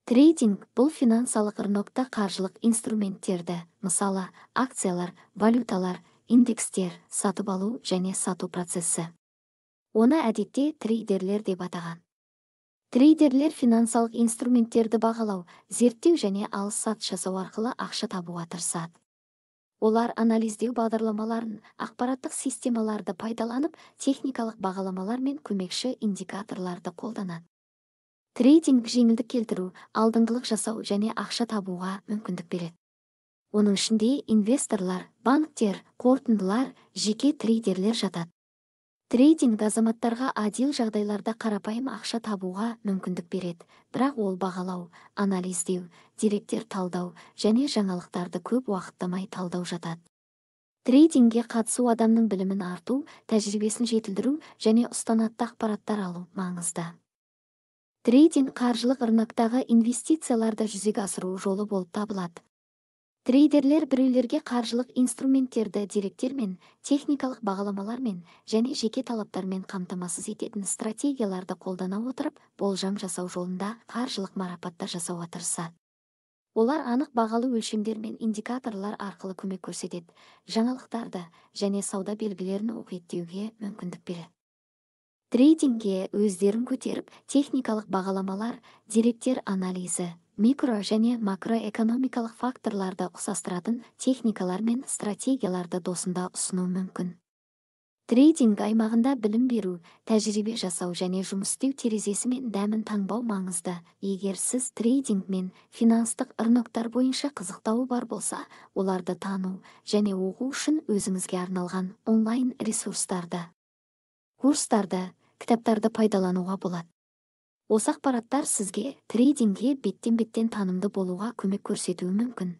Трейдинг бұл финансалық рынокта қаржылық инструменттерді, мысалы, акциялар, валюталар, индекстер, сатып алу және сату процесі. Оны әдетте трейдерлер деп атаған. Трейдерлер финансалық инструменттерді бағалау, зерттеу және алыс-сат жасау арқылы ақша табуға тырысады. Олар анализдеу бағдарламаларын, ақпараттық системаларды пайдаланып, техникалық бағаламалар мен көмекші индикаторларды қолданады. Трейдинг жеңілдік келтіру, алдыңғылық жасау және ақша табуға мүмкіндік береді. Оның ішінде инвесторлар, банктер, қорытындылар, жеке трейдерлер жатады. Трейдинг азаматтарға адил жағдайларда қарапайым ақша табуға мүмкіндік береді, бірақ ол бағалау, анализдеу, деректер талдау және жаңалықтарды көп уақыттамай талдау жатады. Трейдингке қатысу адамның білімін арту, тәжірибесін жетілдіру және ұстанатты ақпараттар алу маңызды. Трейдинг қаржылық рыноктағы инвестицияларды жүзеге асыру жолы болып табылады. Трейдерлер біреулерге қаржылық инструменттерді деректермен, техникалық бағаламалармен және жеке талаптармен қамтамасыз ететін стратегияларды қолдана отырып, болжам жасау жолында қаржылық марапаттар жасауға тырысады. Олар анық бағалы өлшемдер мен индикаторлар арқылы көмек көрсетеді, жаңалықтарды және сауда белгілерін оқиеттеуге мүмкіндік береді. Трейдингке өздерін көтеріп, техникалық бағаламалар, деректер анализі, микро және макроэкономикалық факторларды ұқсастыратын техникалар мен стратегияларды досында ұсыну мүмкін. Трейдинг аймағында білім беру, тәжірибе жасау және жұмыс істеу терезесі мен дәмін таңбау маңызды. Егер сіз трейдинг мен финанстық рыноктар бойынша қызықтауы бар болса, оларды тану және оқу үшін өзіңізге арналған онлайн ресурстарды, курстарды, кітаптарды пайдалануға болады. Осы ақпараттар сізге трейдингке беттен-беттен танымды болуға көмек көрсетуі мүмкін.